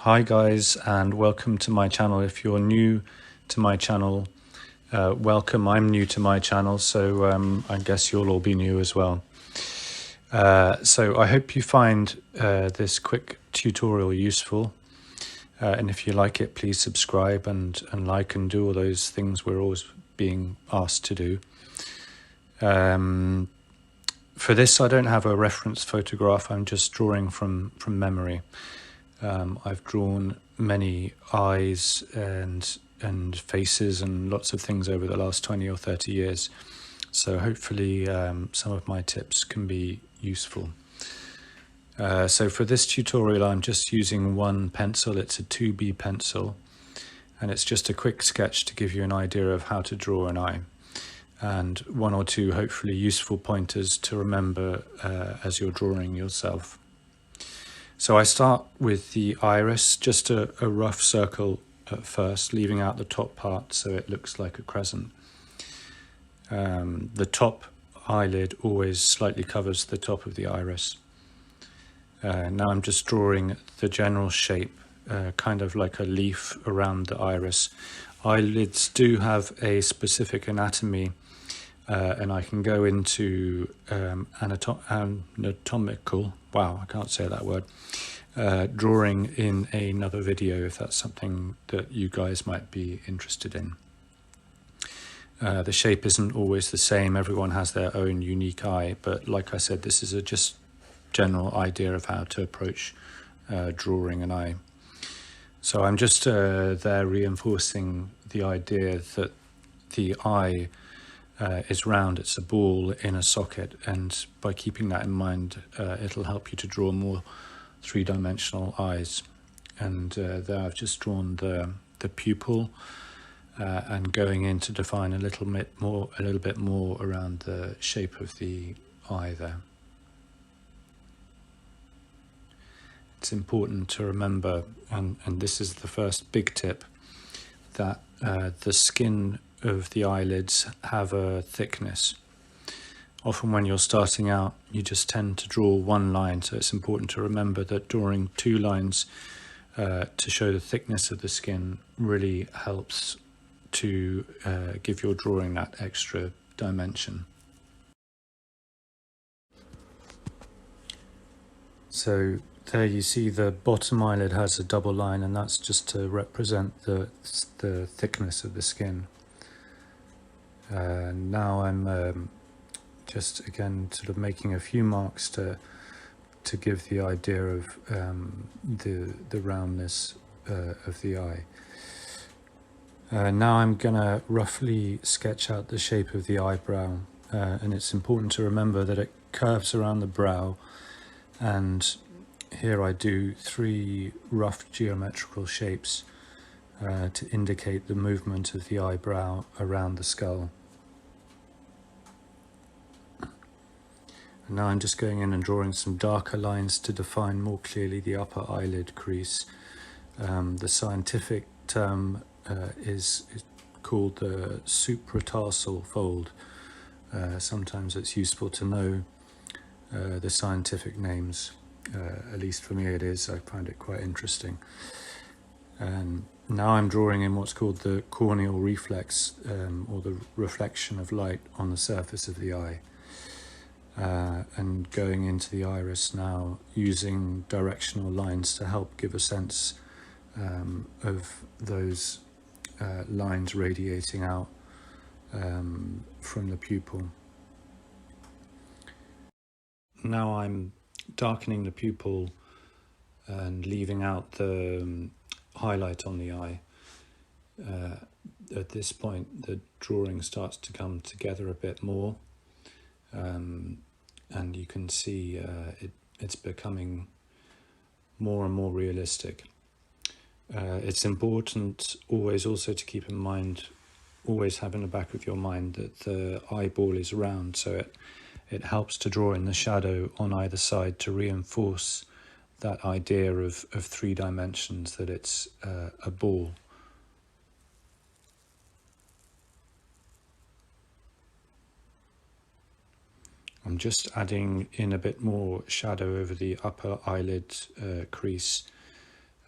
Hi guys, and welcome to my channel. If you're new to my channel, welcome. I'm new to my channel, so I guess you'll all be new as well. So I hope you find this quick tutorial useful, and if you like it, please subscribe and like and do all those things we're always being asked to do. For this, I don't have a reference photograph. I'm just drawing from memory. I've drawn many eyes and faces and lots of things over the last 20 or 30 years. So hopefully some of my tips can be useful. So for this tutorial, I'm just using one pencil. It's a 2B pencil, and it's just a quick sketch to give you an idea of how to draw an eye, and one or two hopefully useful pointers to remember as you're drawing yourself. So I start with the iris, just a rough circle at first, leaving out the top part so it looks like a crescent. The top eyelid always slightly covers the top of the iris. Now I'm just drawing the general shape, kind of like a leaf around the iris. Eyelids do have a specific anatomy, and I can go into anatomical, wow, I can't say that word, drawing in another video if that's something that you guys might be interested in. The shape isn't always the same, everyone has their own unique eye, but like I said, this is a just general idea of how to approach drawing an eye. So I'm just there reinforcing the idea that the eye is round, it's a ball in a socket, and by keeping that in mind, it'll help you to draw more three-dimensional eyes. And there I've just drawn the pupil and going in to define a little bit more around the shape of the eye there. It's important to remember, and this is the first big tip, that the skin of the eyelids have a thickness. Often when you're starting out, you just tend to draw one line, so it's important to remember that drawing two lines to show the thickness of the skin really helps to give your drawing that extra dimension. So there you see the bottom eyelid has a double line, and that's just to represent the thickness of the skin. Now I'm just again sort of making a few marks to give the idea of the roundness of the eye. Now I'm gonna roughly sketch out the shape of the eyebrow, and it's important to remember that it curves around the brow, and here I do three rough geometrical shapes to indicate the movement of the eyebrow around the skull. And now I'm just going in and drawing some darker lines to define more clearly the upper eyelid crease. The scientific term is called the supratarsal fold. Sometimes it's useful to know the scientific names. At least for me it is. I find it quite interesting. And now I'm drawing in what's called the corneal reflex, or the reflection of light on the surface of the eye. And going into the iris now, using directional lines to help give a sense of those lines radiating out from the pupil. Now I'm darkening the pupil and leaving out the highlight on the eye. At this point the drawing starts to come together a bit more, and you can see it's becoming more and more realistic. It's important always also to keep in mind, always have in the back of your mind, that the eyeball is round, so it helps to draw in the shadow on either side to reinforce that idea of three dimensions, that it's a ball. I'm just adding in a bit more shadow over the upper eyelid crease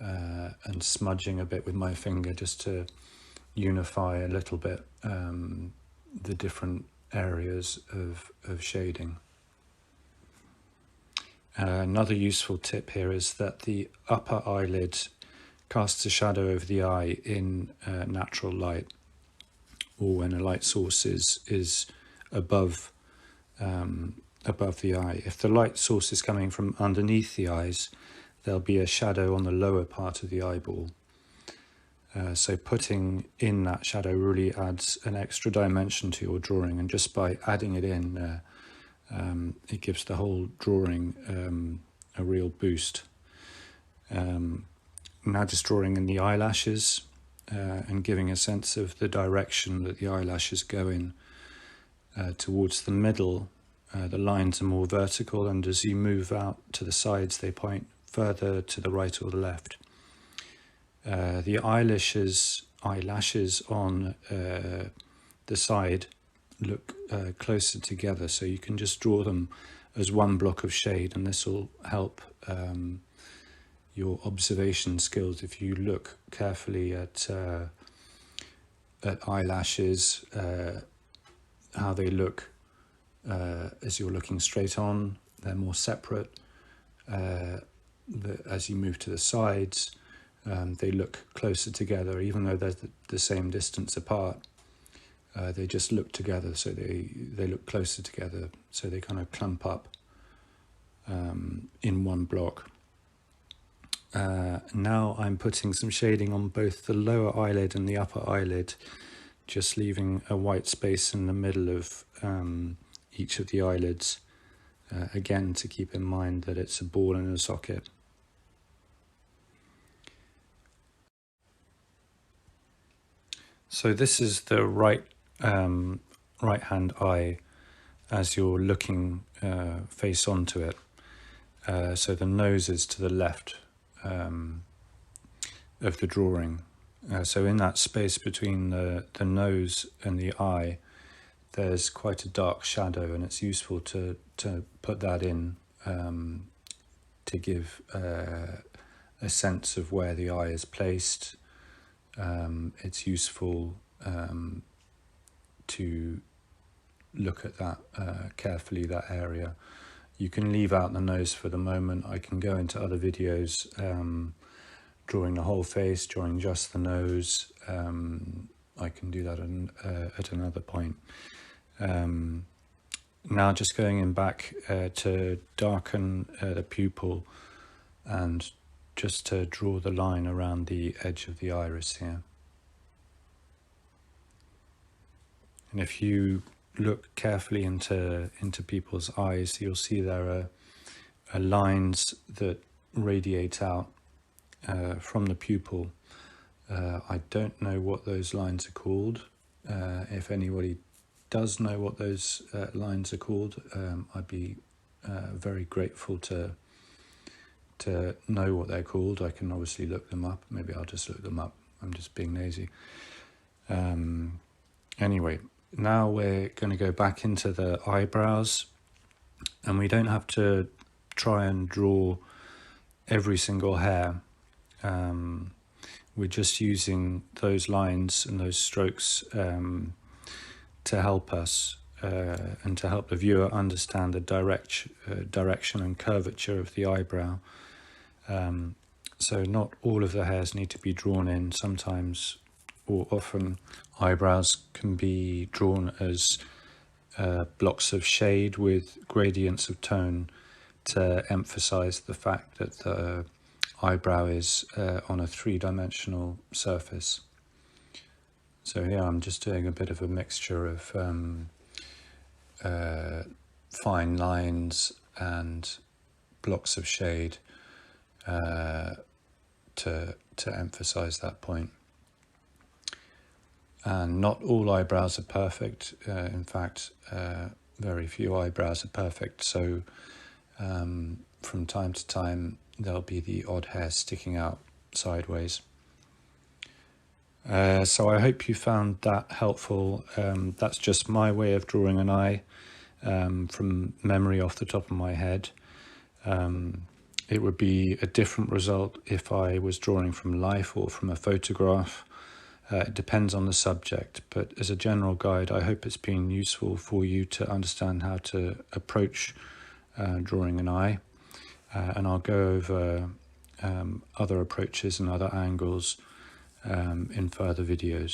and smudging a bit with my finger just to unify a little bit the different areas of shading. Another useful tip here is that the upper eyelid casts a shadow over the eye in natural light, or when a light source is above the eye. If the light source is coming from underneath the eyes, there'll be a shadow on the lower part of the eyeball. So putting in that shadow really adds an extra dimension to your drawing, and just by adding it in, it gives the whole drawing a real boost. Now just drawing in the eyelashes and giving a sense of the direction that the eyelashes go in. Towards the middle, the lines are more vertical, and as you move out to the sides, they point further to the right or the left. The eyelashes on the side look closer together, so you can just draw them as one block of shade, and this will help your observation skills. If you look carefully at eyelashes, how they look as you're looking straight on, they're more separate. As you move to the sides, they look closer together, even though they're the same distance apart. They just look together, so they look closer together, so they kind of clump up in one block. Now I'm putting some shading on both the lower eyelid and the upper eyelid, just leaving a white space in the middle of each of the eyelids, again to keep in mind that it's a ball in a socket. So this is the right hand eye as you're looking face onto it. So the nose is to the left of the drawing. So in that space between the nose and the eye, there's quite a dark shadow, and it's useful to put that in to give a sense of where the eye is placed. It's useful to look at that carefully, that area. You can leave out the nose for the moment. I can go into other videos drawing the whole face, drawing just the nose. I can do that at another point. Now just going in back to darken the pupil and just to draw the line around the edge of the iris here. And if you look carefully into people's eyes, you'll see there are lines that radiate out from the pupil. I don't know what those lines are called. If anybody does know what those lines are called, I'd be very grateful to know what they're called. I can obviously look them up. Maybe I'll just look them up. I'm just being lazy. Anyway, now we're going to go back into the eyebrows, and we don't have to try and draw every single hair. We're just using those lines and those strokes to help us and to help the viewer understand the direction and curvature of the eyebrow. So not all of the hairs need to be drawn in. Sometimes, or often, eyebrows can be drawn as blocks of shade with gradients of tone to emphasize the fact that the eyebrow is on a three-dimensional surface. So here I'm just doing a bit of a mixture of fine lines and blocks of shade to emphasize that point. And not all eyebrows are perfect. In fact, very few eyebrows are perfect. So from time to time, there'll be the odd hair sticking out sideways. So I hope you found that helpful. That's just my way of drawing an eye from memory off the top of my head. It would be a different result if I was drawing from life or from a photograph. It depends on the subject, but as a general guide, I hope it's been useful for you to understand how to approach drawing an eye. And I'll go over other approaches and other angles in further videos.